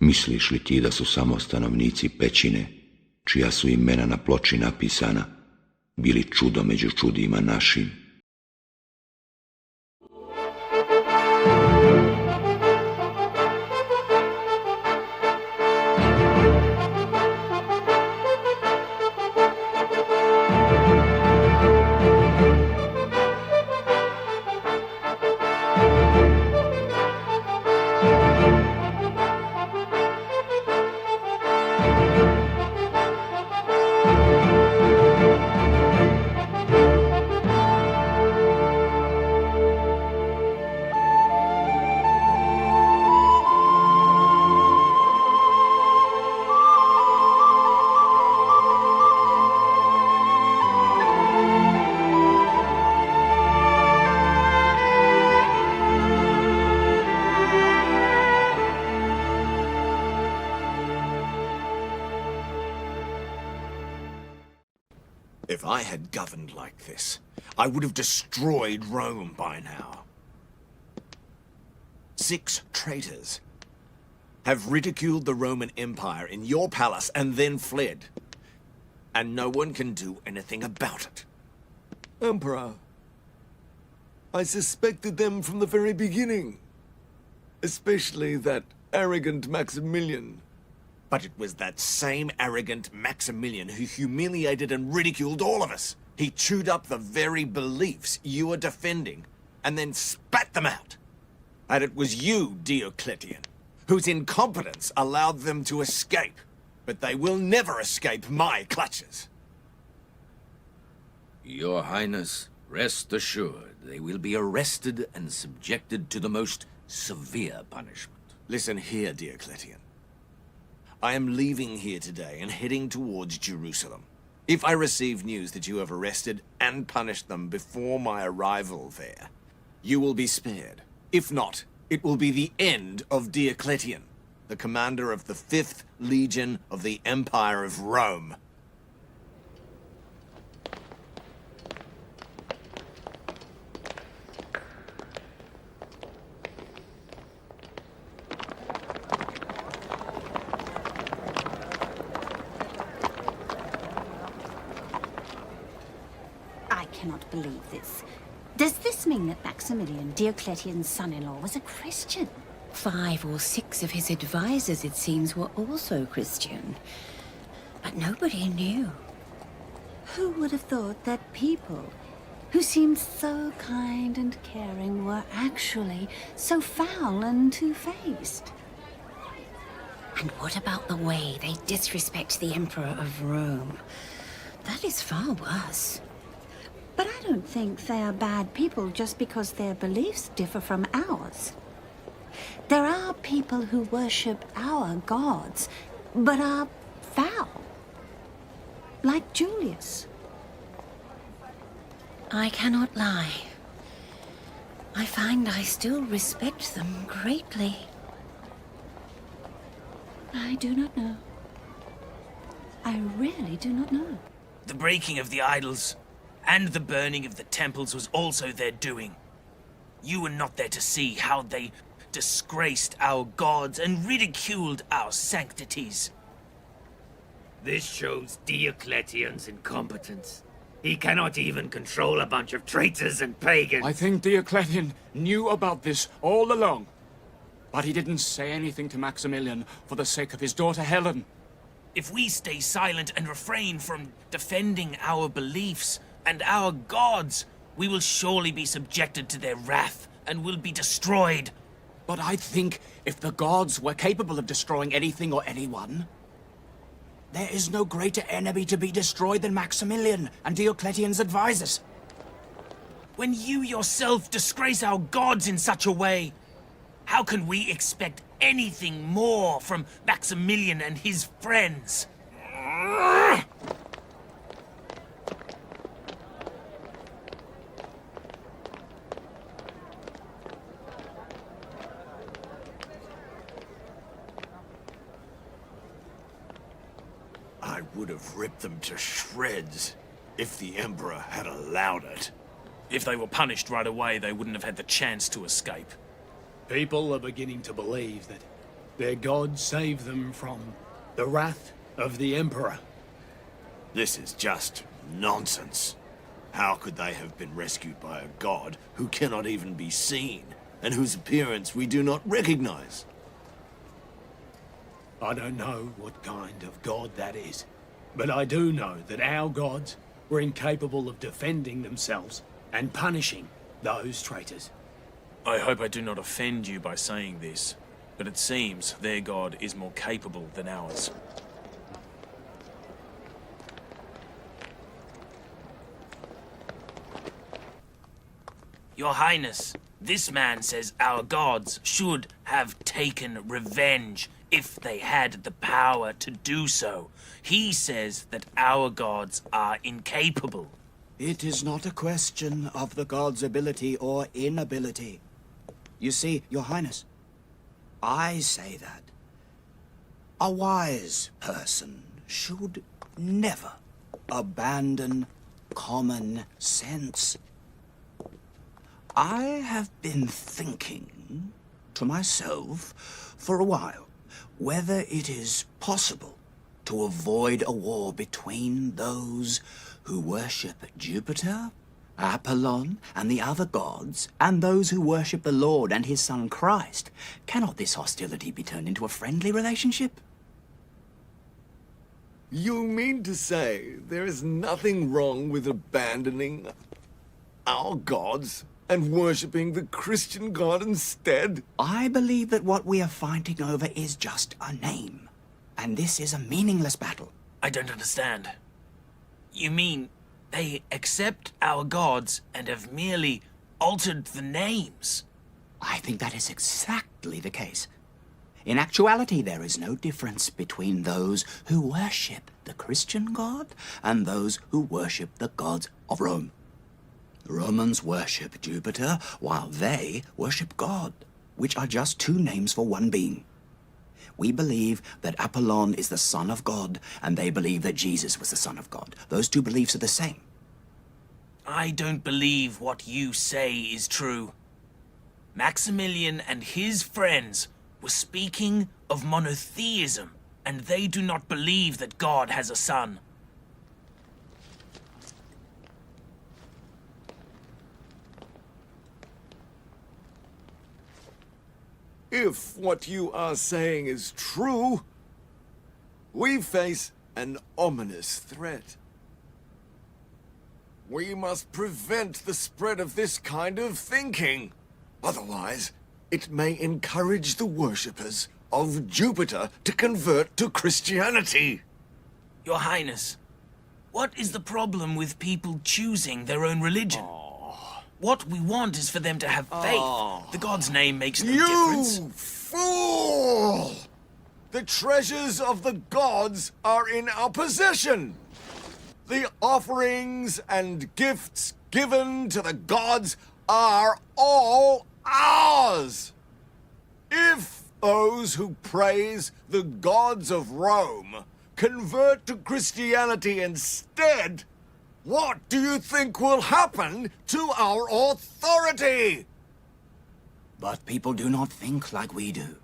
Misliš li ti da su samo stanovnici Pećine, čija su imena na ploči napisana, bili čudo među čudima našim? If I had governed like this, I would have destroyed Rome by now. 6 traitors have ridiculed the Roman Empire in your palace and then fled. And no one can do anything about it. Emperor, I suspected them from the very beginning. Especially that arrogant Maximilian. But it was that same arrogant Maximilian who humiliated and ridiculed all of us. He chewed up the very beliefs you were defending and then spat them out. And it was you, Diocletian, whose incompetence allowed them to escape. But they will never escape my clutches. Your Highness, rest assured, they will be arrested and subjected to the most severe punishment. Listen here, Diocletian. I am leaving here today and heading towards Jerusalem. If I receive news that you have arrested and punished them before my arrival there, you will be spared. If not, it will be the end of Diocletian, the commander of the 5th Legion of the Empire of Rome. I cannot believe this. Does this mean that Maximilian, Diocletian's son-in-law, was a Christian? 5 or 6 of his advisors, it seems, were also Christian. But nobody knew. Who would have thought that people who seemed so kind and caring were actually so foul and two-faced? And what about the way they disrespect the Emperor of Rome? That is far worse. But I don't think they are bad people just because their beliefs differ from ours. There are people who worship our gods, but are foul. Like Julius. I cannot lie. I find I still respect them greatly. I do not know. I really do not know. The breaking of the idols and the burning of the temples was also their doing. You were not there to see how they disgraced our gods and ridiculed our sanctities. This shows Diocletian's incompetence. He cannot even control a bunch of traitors and pagans. I think Diocletian knew about this all along. But he didn't say anything to Maximilian for the sake of his daughter Helen. If we stay silent and refrain from defending our beliefs and our gods, we will surely be subjected to their wrath and will be destroyed. But I think if the gods were capable of destroying anything or anyone, there is no greater enemy to be destroyed than Maximilian and Diocletian's advisors. When you yourself disgrace our gods in such a way, how can we expect anything more from Maximilian and his friends? I would have ripped them to shreds if the Emperor had allowed it. If they were punished right away, they wouldn't have had the chance to escape. People are beginning to believe that Their god saved them from the wrath of the Emperor. This is just nonsense. How could they have been rescued by a god who cannot even be seen, and whose appearance we do not recognize? I don't know what kind of god that is, but I do know that our gods were incapable of defending themselves and punishing those traitors. I hope I do not offend you by saying this, but it seems their god is more capable than ours. Your Highness, this man says our gods should have taken revenge if they had the power to do so. He says that our gods are incapable. It is not a question of the god's ability or inability. You see, Your Highness, I say that a wise person should never abandon common sense. I have been thinking to myself for a while whether it is possible to avoid a war between those who worship Jupiter, Apollon, and the other gods, and those who worship the Lord and his Son Christ. Cannot this hostility be turned into a friendly relationship? You mean to say there is nothing wrong with abandoning our gods and worshipping the Christian God instead? I believe that what we are fighting over is just a name, and this is a meaningless battle. I don't understand. You mean they accept our gods and have merely altered the names? I think that is exactly the case. In actuality, there is no difference between those who worship the Christian God and those who worship the gods of Rome. The Romans worship Jupiter, while they worship God, which are just two names for one being. We believe that Apollon is the son of God, and they believe that Jesus was the son of God. Those two beliefs are the same. I don't believe what you say is true. Maximilian and his friends were speaking of monotheism, and they do not believe that God has a son. If what you are saying is true, we face an ominous threat. We must prevent the spread of this kind of thinking. Otherwise, it may encourage the worshippers of Jupiter to convert to Christianity. Your Highness, what is the problem with people choosing their own religion? What we want is for them to have faith. The god's name makes no difference. You fool! The treasures of the gods are in our possession. The offerings and gifts given to the gods are all ours. If those who praise the gods of Rome convert to Christianity instead, what do you think will happen to our authority? But people do not think like we do.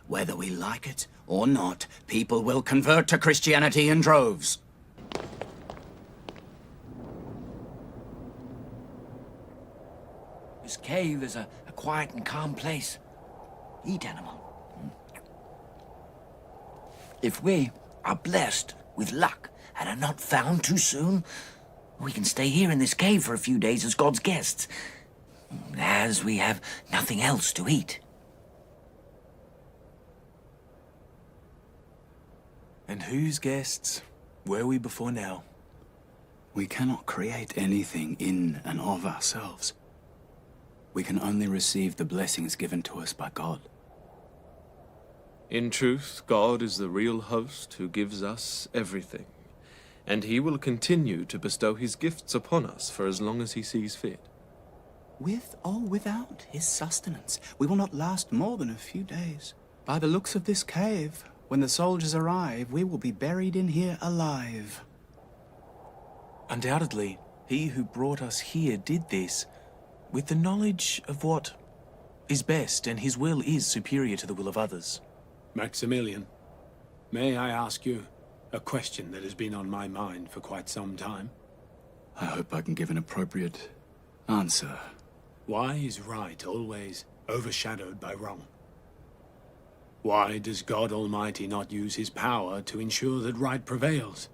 Whether we like it or not, people will convert to Christianity in droves. This cave is a quiet and calm place. Eat, animal. If we are blessed with luck and are not found too soon, we can stay here in this cave for a few days as God's guests, as we have nothing else to eat. And whose guests were we before now? We cannot create anything in and of ourselves. We can only receive the blessings given to us by God. In truth, God is the real host who gives us everything, and he will continue to bestow his gifts upon us for as long as he sees fit. With or without his sustenance, we will not last more than a few days. By the looks of this cave, when the soldiers arrive, we will be buried in here alive. Undoubtedly, he who brought us here did this with the knowledge of what is best, and his will is superior to the will of others. Maximilian, may I ask you a question that has been on my mind for quite some time? I hope I can give an appropriate answer. Why is right always overshadowed by wrong? Why does God Almighty not use his power to ensure that right prevails?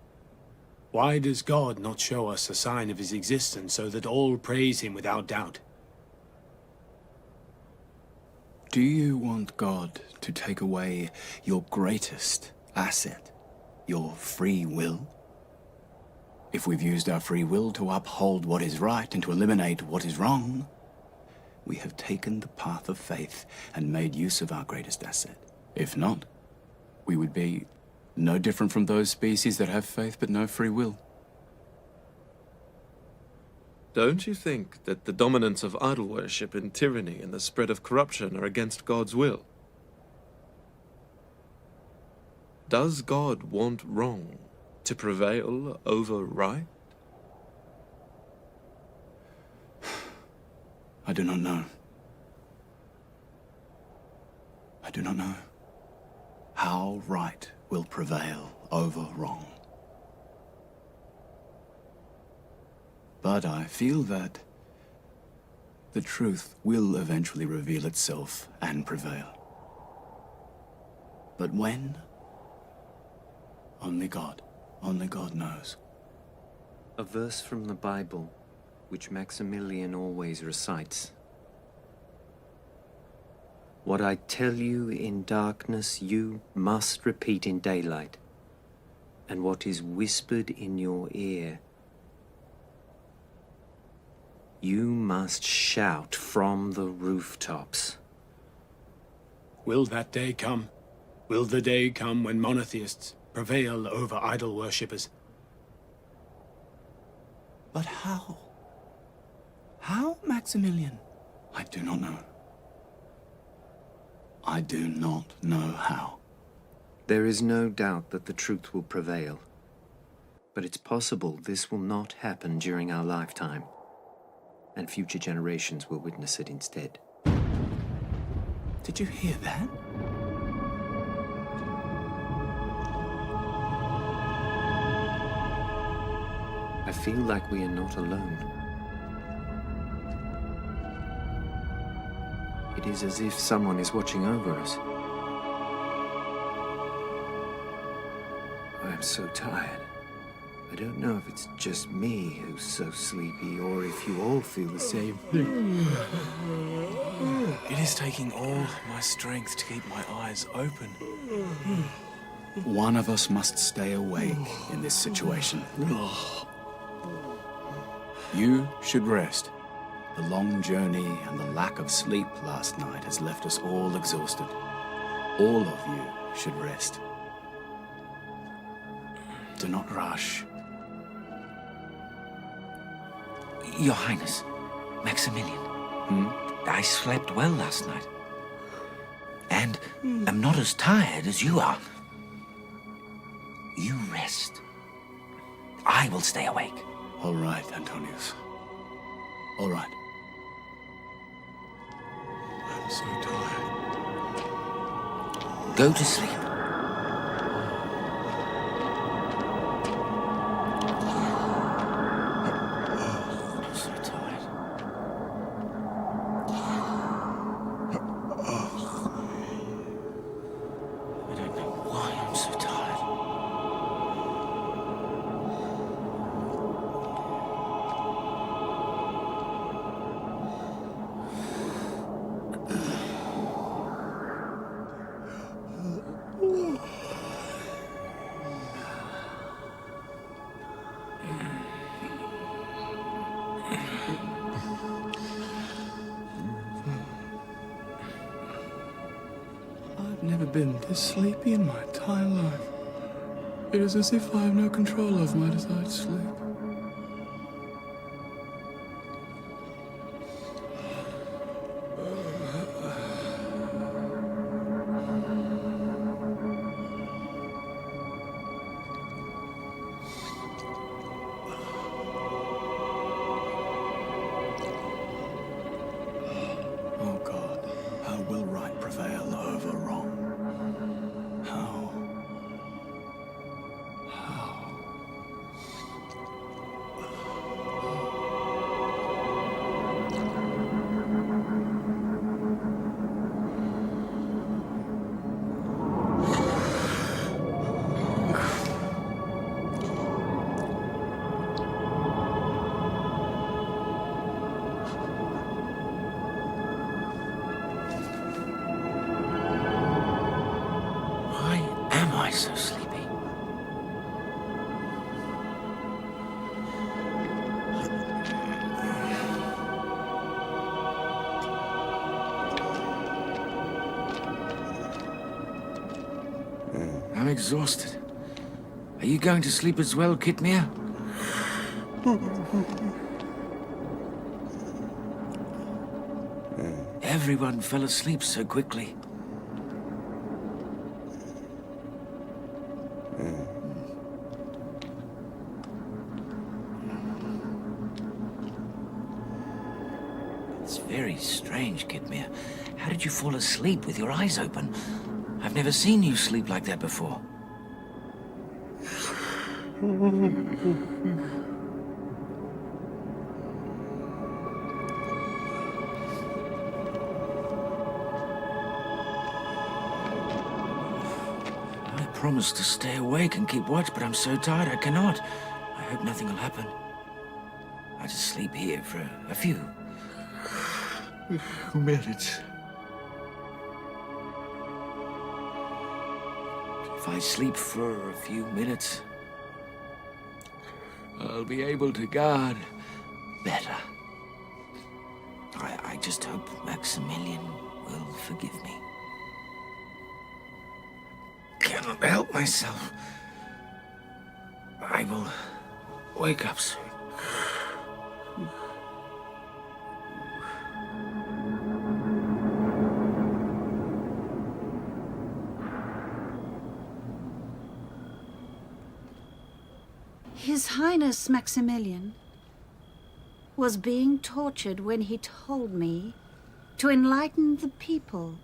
Why does God not show us a sign of his existence so that all praise him without doubt? Do you want God to take away your greatest asset, your free will? If we've used our free will to uphold what is right and to eliminate what is wrong, we have taken the path of faith and made use of our greatest asset. If not, we would be no different from those species that have faith but no free will. Don't you think that the dominance of idol worship and tyranny and the spread of corruption are against God's will? Does God want wrong to prevail over right? I do not know. I do not know how right will prevail over wrong. But I feel that the truth will eventually reveal itself and prevail. But when? Only God knows. A verse from the Bible, which Maximilian always recites. What I tell you in darkness, you must repeat in daylight. And what is whispered in your ear, you must shout from the rooftops. Will that day come? Will the day come when monotheists prevail over idol worshippers? But how? How, Maximilian? I do not know. I do not know how. There is no doubt that the truth will prevail. But it's possible this will not happen during our lifetime, and future generations will witness it instead. Did you hear that? I feel like we are not alone. It is as if someone is watching over us. I am so tired. I don't know if it's just me who's so sleepy, or if you all feel the same thing. It is taking all my strength to keep my eyes open. One of us must stay awake in this situation. You should rest. The long journey and the lack of sleep last night has left us all exhausted. All of you should rest. Do not rush. Your Highness, Maximilian, I slept well last night. And am not as tired as you are. You rest. I will stay awake. All right, Antonius. All right. I'm so tired. Go to sleep. I'm so tired. I don't know why I'm so tired. I've never been this sleepy in my entire life. It is as if I have no control over my desired sleep. Oh God, how will right prevail over wrong? so sleepy. I'm exhausted. Are you going to sleep as well, Kitmir? Everyone fell asleep so quickly. It's very strange, Kitmir. How did you fall asleep with your eyes open? I've never seen you sleep like that before. I promised to stay awake and keep watch, but I'm so tired I cannot. I hope nothing will happen. I'll just sleep here for a few minutes. If I sleep for a few minutes, I'll be able to guard better. I just hope Maximilian will forgive me. Cannot help myself. I will wake up soon. His Highness Maximilian was being tortured when he told me to enlighten the people.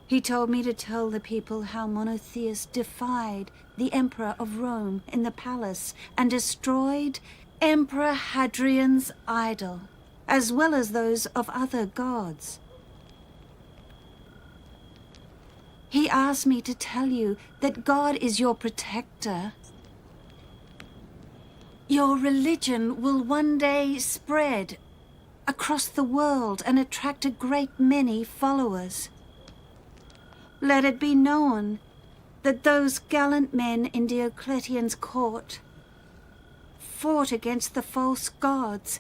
He told me to tell the people how monotheists defied the Emperor of Rome in the palace and destroyed Emperor Hadrian's idol, as well as those of other gods. He asked me to tell you that God is your protector. Your religion will one day spread across the world and attract a great many followers. Let it be known that those gallant men in Diocletian's court fought against the false gods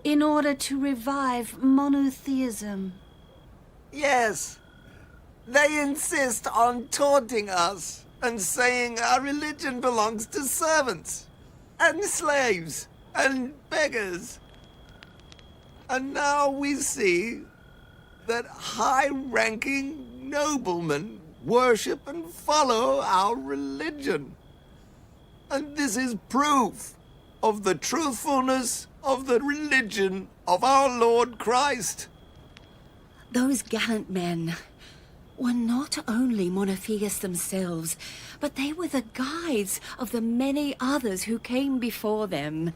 in order to revive monotheism. Yes, they insist on taunting us and saying our religion belongs to servants and slaves and beggars. And now we see that high-ranking noblemen worship and follow our religion. And this is proof of the truthfulness of the religion of our Lord Christ. Those gallant men were not only monotheists themselves, but they were the guides of the many others who came before them.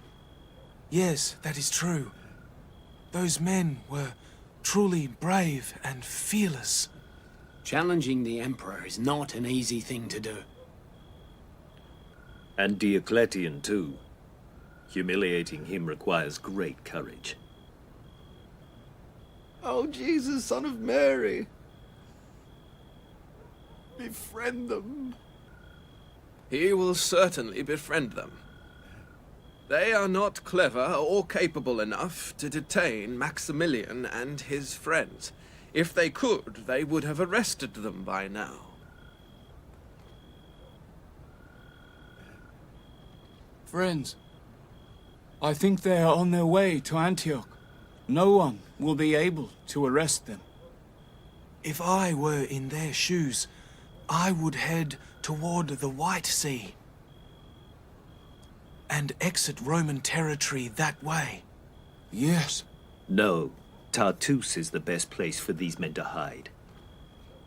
Yes, that is true. Those men were truly brave and fearless. Challenging the Emperor is not an easy thing to do. And Diocletian, too. Humiliating him requires great courage. Oh, Jesus, Son of Mary, befriend them. He will certainly befriend them. They are not clever or capable enough to detain Maximilian and his friends. If they could, they would have arrested them by now. Friends, I think they are on their way to Antioch. No one will be able to arrest them. If I were in their shoes, I would head toward the White Sea and exit Roman territory that way. Yes. No, Tartus is the best place for these men to hide.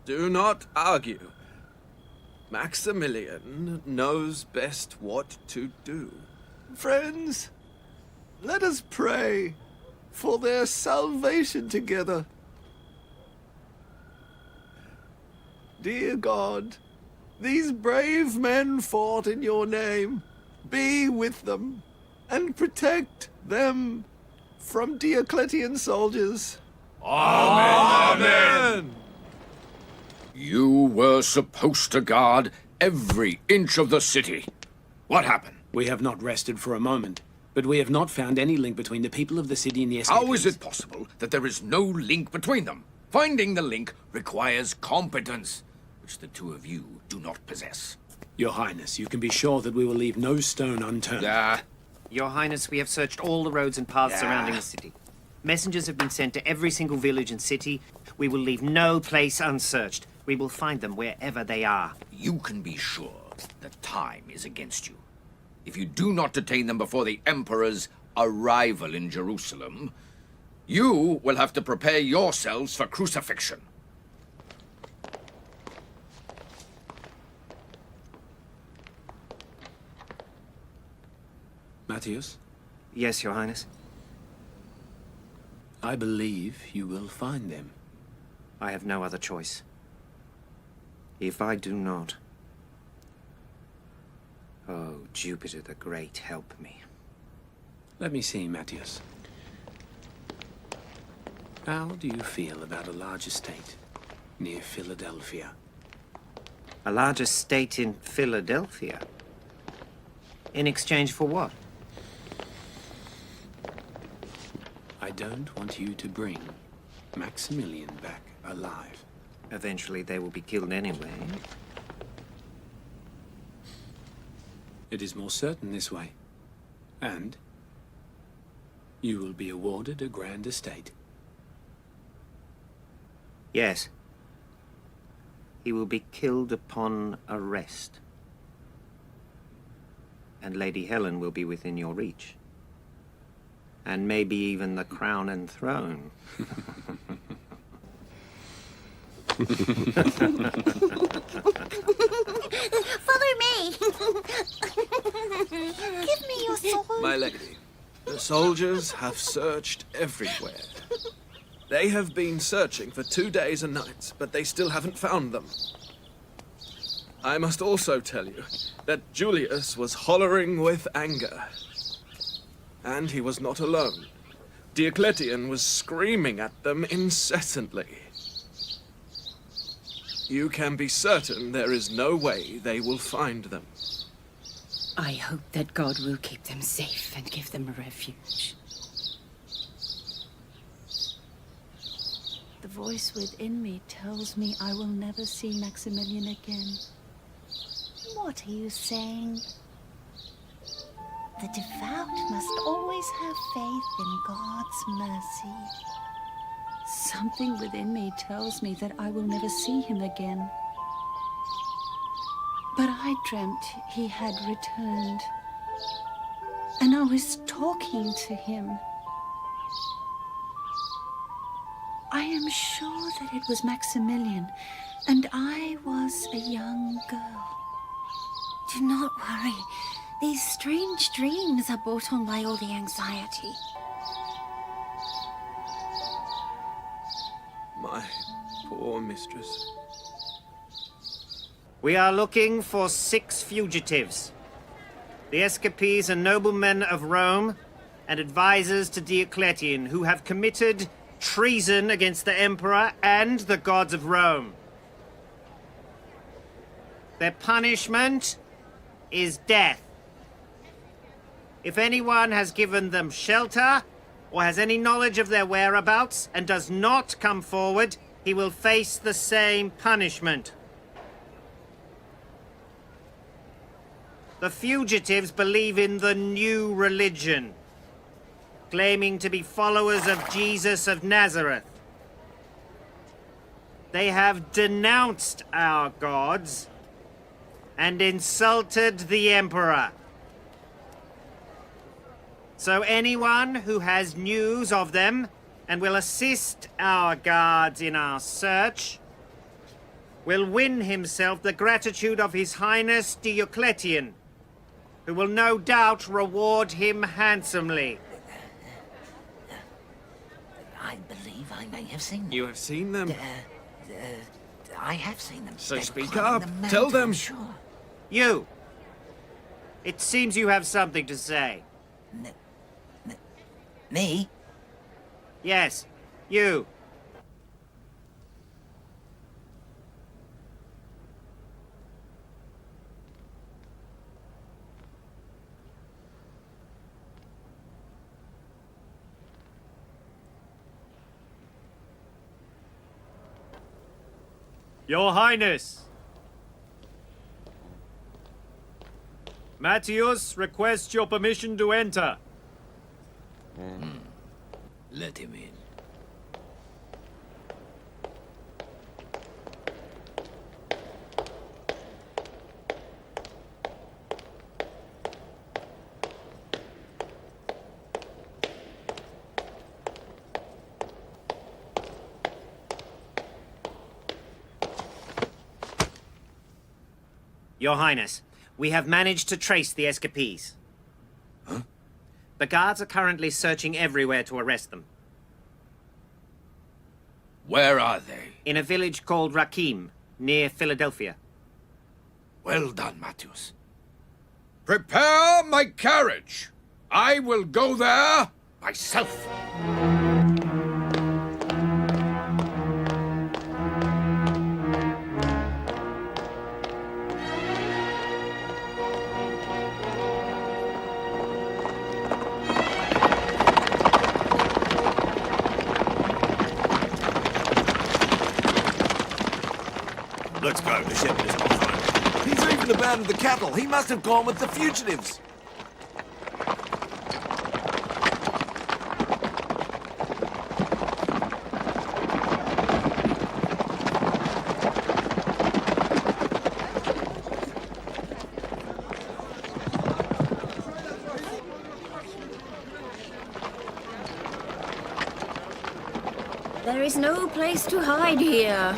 Do not argue. Maximilian knows best what to do. Friends, let us pray for their salvation together. Dear God, these brave men fought in your name. Be with them and protect them from Diocletian soldiers. Amen. Amen. You were supposed to guard every inch of the city. What happened? We have not rested for a moment, but we have not found any link between the people of the city and the escapees. How is it possible that there is no link between them? Finding the link requires competence, which the two of you do not possess. Your Highness, you can be sure that we will leave no stone unturned. Your Highness, we have searched all the roads and paths surrounding the city. Messengers have been sent to every single village and city. We will leave no place unsearched. We will find them wherever they are. You can be sure that time is against you. If you do not detain them before the Emperor's arrival in Jerusalem, you will have to prepare yourselves for crucifixion. Matthias? Yes, Your Highness. I believe you will find them. I have no other choice. If I do not... Oh, Jupiter the Great, help me. Let me see, Matthias. How do you feel about a large estate near Philadelphia? A large estate in Philadelphia? In exchange for what? I don't want you to bring Maximilian back alive. Eventually they will be killed anyway. It is more certain this way. And you will be awarded a grand estate. Yes. He will be killed upon arrest. And Lady Helen will be within your reach. And maybe even the crown and throne. Follow me! Give me your sword. My lady, the soldiers have searched everywhere. They have been searching for 2 days and nights, but they still haven't found them. I must also tell you that Julius was hollering with anger. And he was not alone. Diocletian was screaming at them incessantly. You can be certain there is no way they will find them. I hope that God will keep them safe and give them a refuge. The voice within me tells me I will never see Maximilian again. What are you saying? The devout must always have faith in God's mercy. Something within me tells me that I will never see him again. But I dreamt he had returned, and I was talking to him. I am sure that it was Maximilian, and I was a young girl. Do not worry. These strange dreams are brought on by all the anxiety. My poor mistress. We are looking for 6 fugitives. The escapees are noblemen of Rome and advisors to Diocletian who have committed treason against the Emperor and the gods of Rome. Their punishment is death. If anyone has given them shelter or has any knowledge of their whereabouts and does not come forward, he will face the same punishment. The fugitives believe in the new religion, claiming to be followers of Jesus of Nazareth. They have denounced our gods and insulted the Emperor. So anyone who has news of them and will assist our guards in our search will win himself the gratitude of His Highness Diocletian, who will no doubt reward him handsomely. I believe I may have seen them. You have seen them? I have seen them. So They were speak climbing up. the mountain, Tell them. Sure. You! It seems you have something to say. Me? Yes, you. Your Highness! Matthias requests your permission to enter. Let him in. Your Highness, we have managed to trace the escapees. Huh? The guards are currently searching everywhere to arrest them. Where are they? In a village called Rakim, near Philadelphia. Well done, Matthias. Prepare my carriage. I will go there myself. Let's go. The shepherd is not home. He's even abandoned the cattle. He must have gone with the fugitives. There is no place to hide here.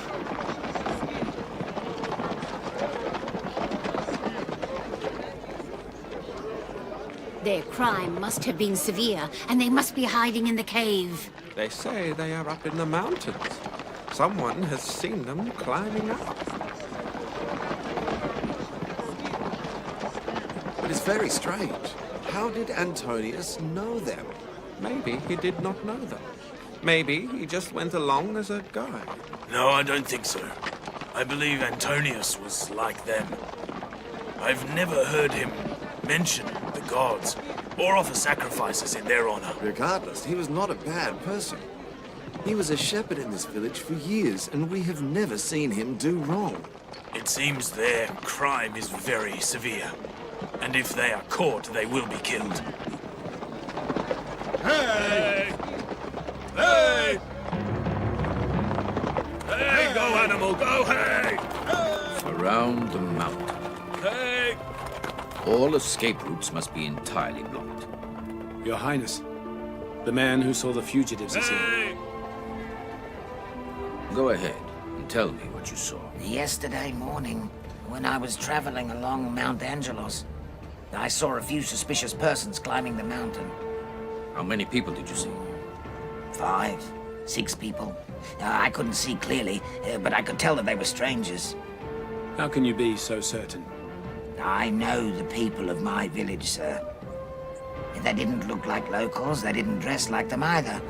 Their crime must have been severe, and they must be hiding in the cave. They say they are up in the mountains. Someone has seen them climbing up. But it's very strange. How did Antonius know them? Maybe he did not know them. Maybe he just went along as a guide. No, I don't think so. I believe Antonius was like them. I've never heard him mention the gods or offer sacrifices in their honor. Regardless, he was not a bad person. He was a shepherd in this village for years, and we have never seen him do wrong. It seems their crime is very severe, and if they are caught, they will be killed. Hey! Hey! Hey, go animal, go, hey! Surround the mountain. Hey! All escape routes must be entirely blocked. Your Highness, the man who saw the fugitives is here. Go ahead and tell me what you saw. Yesterday morning, when I was traveling along Mount Angelos, I saw a few suspicious persons climbing the mountain. How many people did you see? 5, 6 people. I couldn't see clearly, but I could tell that they were strangers. How can you be so certain? I know the people of my village, sir. They didn't look like locals, they didn't dress like them either.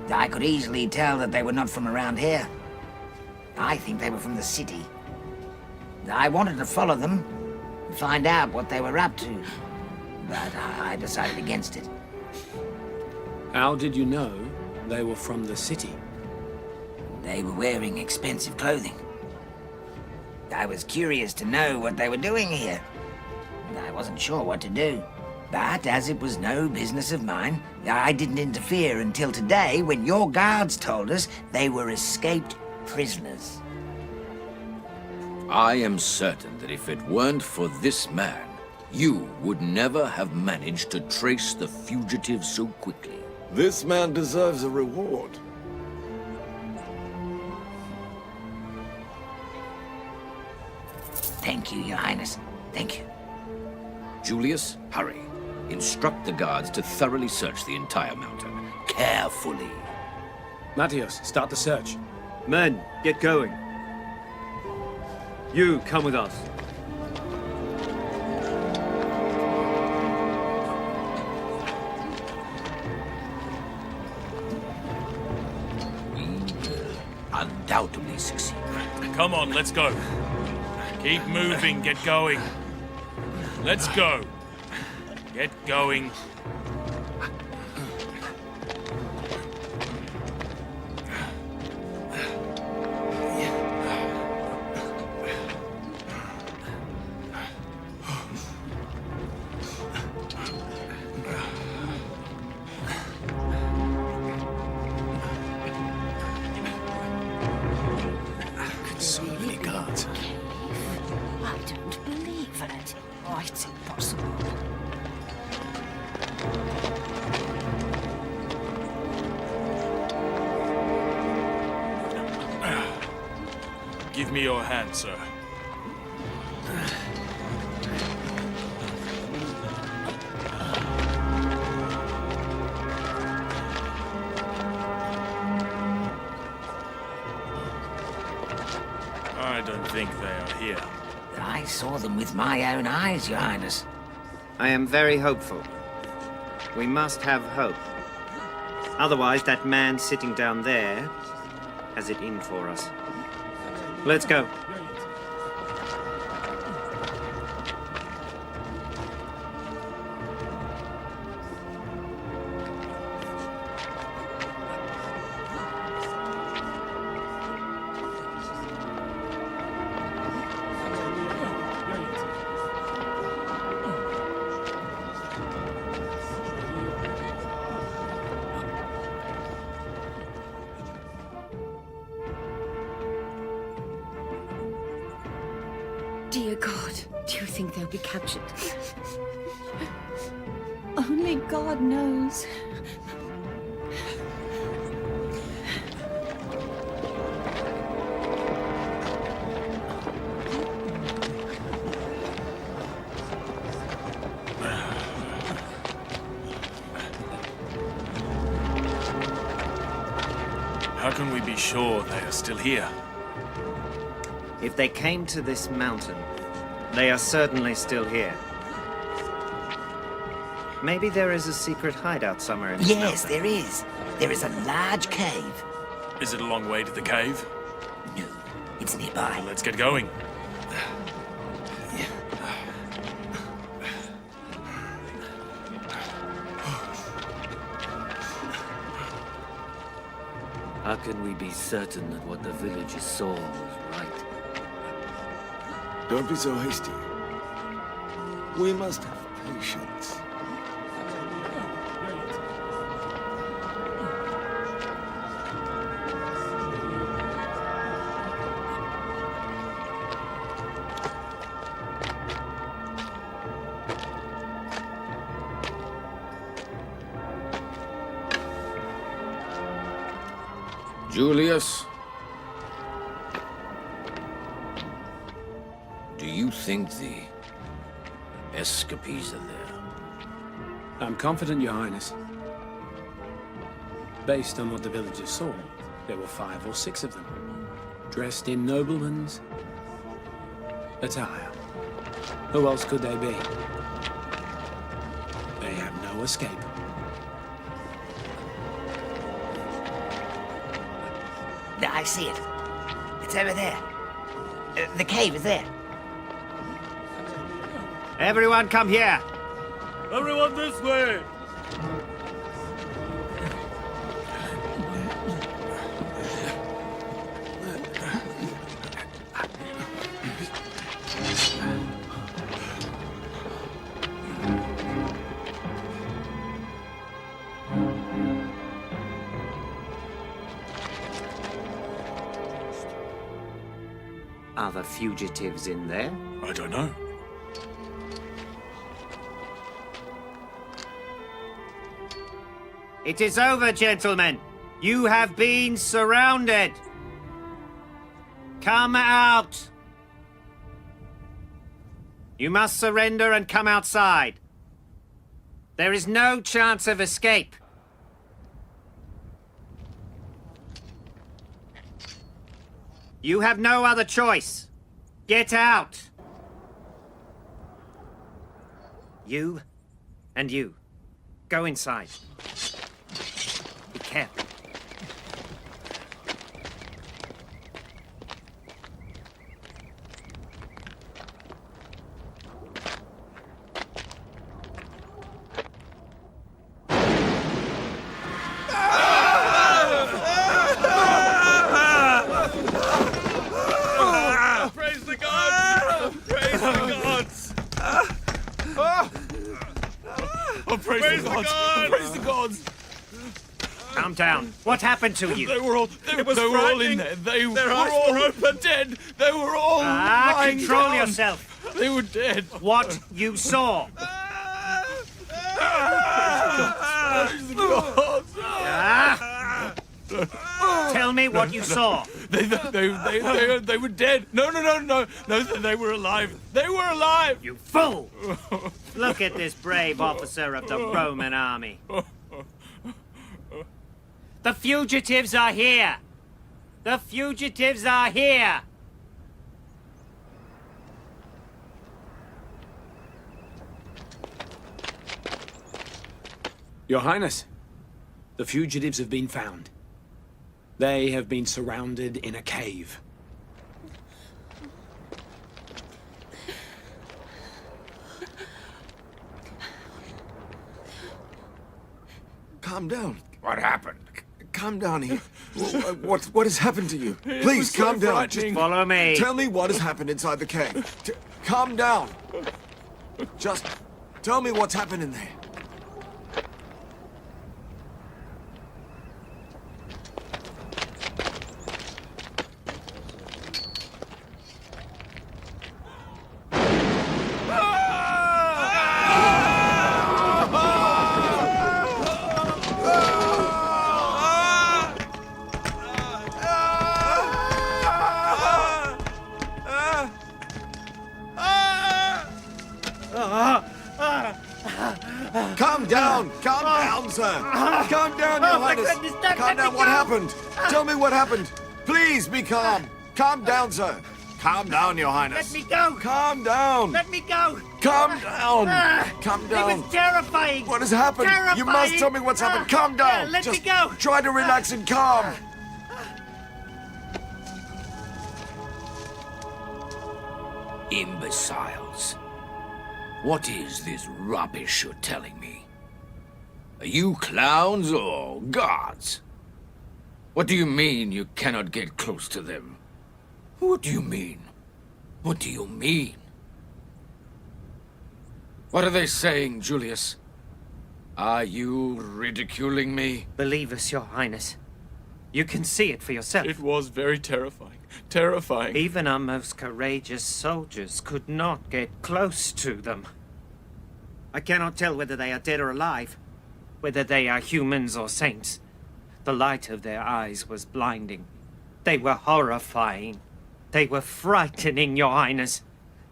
I could easily tell that they were not from around here. I think they were from the city. I wanted to follow them and find out what they were up to, but I decided against it. How did you know they were from the city? They were wearing expensive clothing. I was curious to know what they were doing here. I wasn't sure what to do. But as it was no business of mine, I didn't interfere until today when your guards told us they were escaped prisoners. I am certain that if it weren't for this man, you would never have managed to trace the fugitives so quickly. This man deserves a reward. Thank you, Your Highness. Thank you. Julius, hurry. Instruct the guards to thoroughly search the entire mountain. Carefully. Matthias, start the search. Men, get going. You, come with us. We will undoubtedly succeed. Come on, let's go. Keep moving, get going. Let's go. Get going. Give me your hand, sir. I don't think they are here. I saw them with my own eyes, Your Highness. I am very hopeful. We must have hope. Otherwise, that man sitting down there has it in for us. Let's go. Dear God, do you think they'll be captured? Only God knows. How can we be sure they are still here? If they came to this mountain, they are certainly still here. Maybe there is a secret hideout somewhere in this Yes, mountain. there is. There is a large cave. Is it a long way to the cave? No, it's nearby. Well, let's get going. How can we be certain that what the villagers saw was right? Don't be so hasty. We must have patience. Julius? Do you think the escapees are there? I'm confident, Your Highness. Based on what the villagers saw, there were 5 or 6 of them, dressed in noblemen's attire. Who else could they be? They have no escape. I see it. It's over there. The cave is there. Everyone come here! Everyone this way! Are the fugitives in there? I don't know. It is over, gentlemen. You have been surrounded. Come out. You must surrender and come outside. There is no chance of escape. You have no other choice. Get out. You and you. Go inside. Be careful. Praise the gods! Praise the gods! Calm down. What happened to you? They were all in there. They were all dead. They were all lying control down. yourself. They were dead. What you saw. Praise the gods! Tell me what you saw. They were dead. No, they were alive. They were alive. You fool! Look at this brave officer of the Roman army. The fugitives are here! The fugitives are here! Your Highness, the fugitives have been found. They have been surrounded in a cave. Calm down. What happened? Calm down here. What has happened to you? Please calm down. Just follow me. Tell me what has happened inside the cave. Calm down. Just tell me what's happened in there. Calm down, sir. Calm down, Your Highness. Calm down. What happened? Tell me what happened. Please be calm. Calm down, sir. Calm down, Your Highness. Let me go. Calm down. Let me go. Calm down. Calm down. It was terrifying. What has happened? Terrifying. You must tell me what's happened. Calm down. Let Just me go. try to relax and calm. Imbeciles. What is this rubbish you're telling me? Are you clowns or gods? What do you mean you cannot get close to them? What do you mean? What do you mean? What are they saying, Julius? Are you ridiculing me? Believe us, Your Highness. You can see it for yourself. It was very terrifying. Terrifying. Even our most courageous soldiers could not get close to them. I cannot tell whether they are dead or alive, whether they are humans or saints. The light of their eyes was blinding. They were horrifying. They were frightening, Your Highness.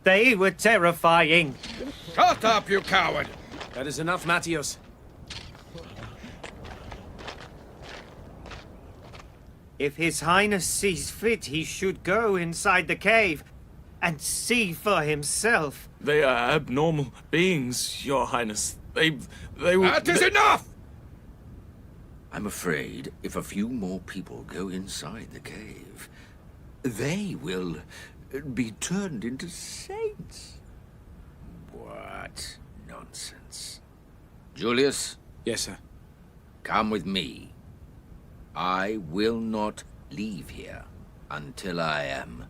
They were terrifying. Shut up, you coward! That is enough, Matthias. If His Highness sees fit, he should go inside the cave and see for himself. They are abnormal beings, Your Highness. They were... That is enough! I'm afraid if a few more people go inside the cave, they will be turned into saints. What nonsense. Julius? Yes, sir. Come with me. I will not leave here until I am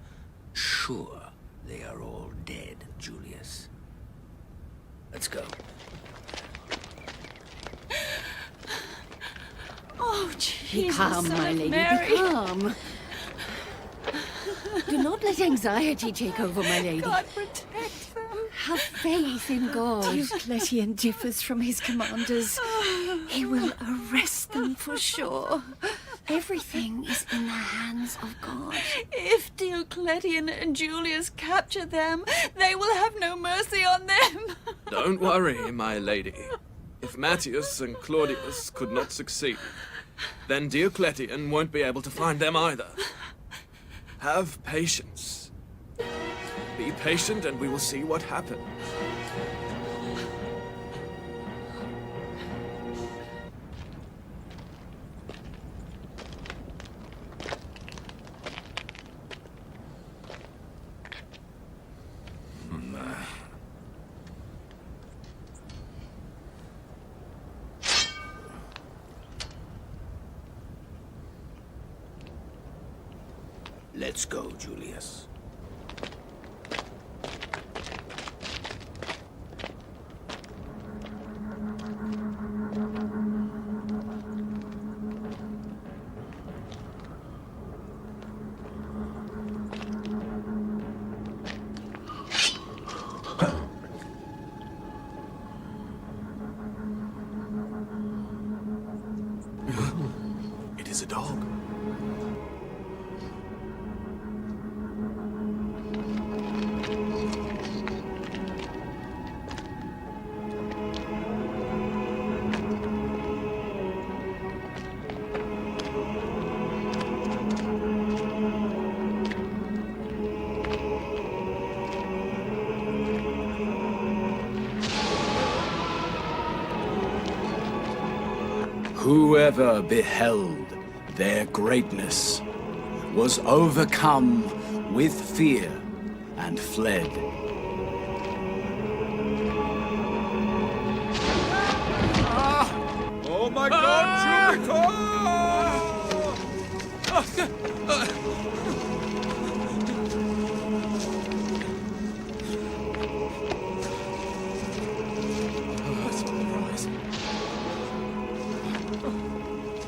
sure they are all dead, Julius. Let's go. Oh, Jesus, be calm, Son my of lady, Mary. be calm. Do not let anxiety take over, my lady. God protect them. Have faith in God. Diocletian differs from his commanders. He will arrest them for sure. Everything is in the hands of God. If Diocletian and Julius capture them, they will have no mercy on them. Don't worry, my lady. If Matthias and Claudius could not succeed, then Diocletian won't be able to find them either. Have patience. Be patient and we will see what happens. Let's go, Julius. It is a dog. Whoever beheld their greatness was overcome with fear and fled. Oh my God, Jupiter!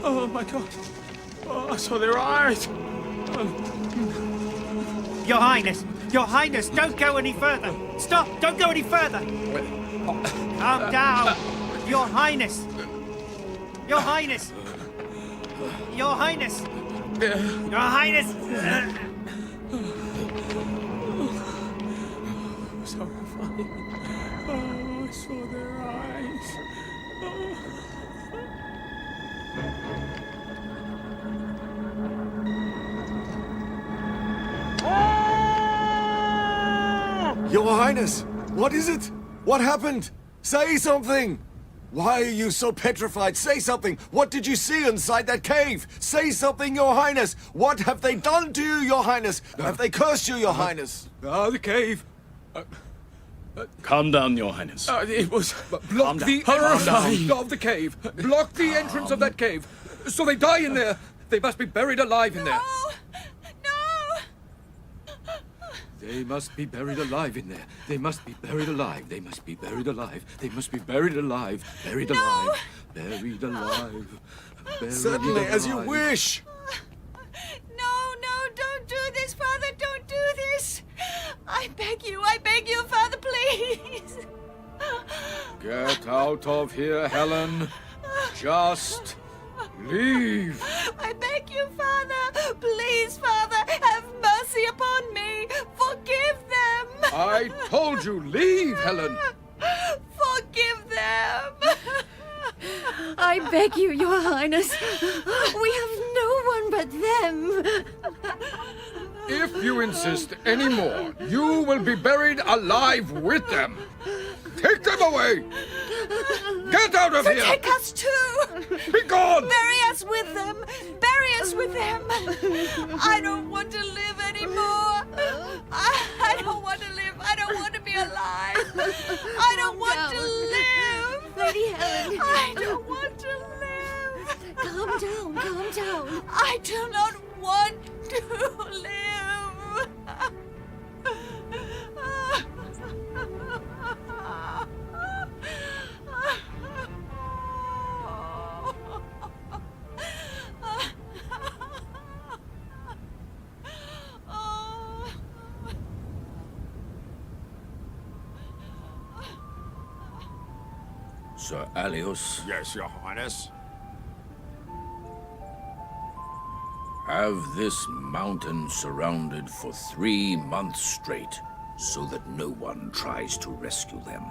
Oh my God. Oh, I saw their eyes. Your Highness, don't go any further. Stop, don't go any further. Calm down. Your Highness. Your Highness. Your Highness. Your Highness. It was horrifying. Oh, I saw their eyes. Your Highness, what is it? What happened? Say something! Why are you so petrified? Say something! What did you see inside that cave? Say something, Your Highness! What have they done to you, Your Highness? Have they cursed you, Your Highness? The cave. Calm down, Your Highness. It was... Block the entrance of the cave. Block the entrance of that cave. So they die in there. They must be buried alive in there. They must be buried alive in there. They must be buried alive. They must be buried alive. They must be buried alive. Buried alive. Buried alive. Buried Certainly, alive. as you wish. No, don't do this, Father, don't do this. I beg you, Father, please. Get out of here, Helen. Just leave. I beg you, Father. Please, Father, have mercy upon me. Forgive them. I told you, leave, Helen. Forgive them. I beg you, Your Highness. We have no one but them. If you insist any more, you will be buried alive with them. Take them away. Get out of here. Take us too. Be gone. Bury us with them. Bury us with them. I don't want to live anymore. I don't want to live. I don't want to be alive. I don't want to live. Lady Helen. I don't want to live. Calm down. I do not want to live. Sir Alios. Yes, Your Highness. Have this mountain surrounded for 3 months straight, so that no one tries to rescue them.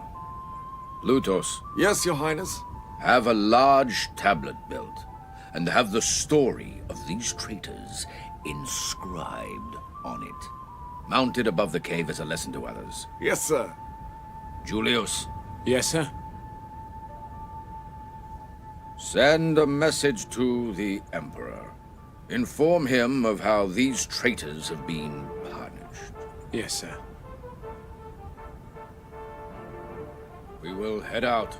Lutos. Yes, Your Highness. Have a large tablet built, and have the story of these traitors inscribed on it, mounted above the cave as a lesson to others. Yes, sir. Julius. Yes, sir. Send a message to the Emperor. Inform him of how these traitors have been punished. Yes, sir. We will head out.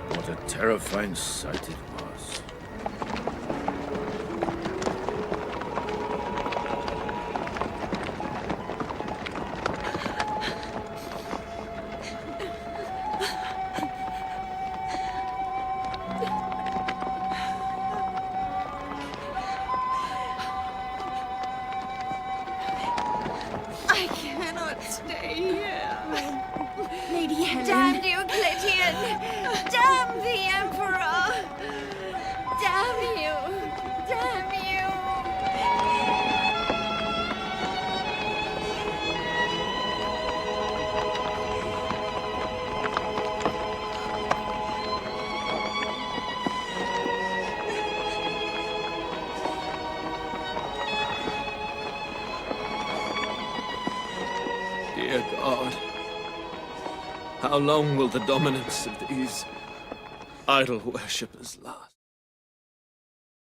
What a terrifying sight it was. I cannot stay here. Lady Helen. Damn Diocletian! Damn the Emperor! Damn you! Damn you! God, how long will the dominance of these idol worshippers last?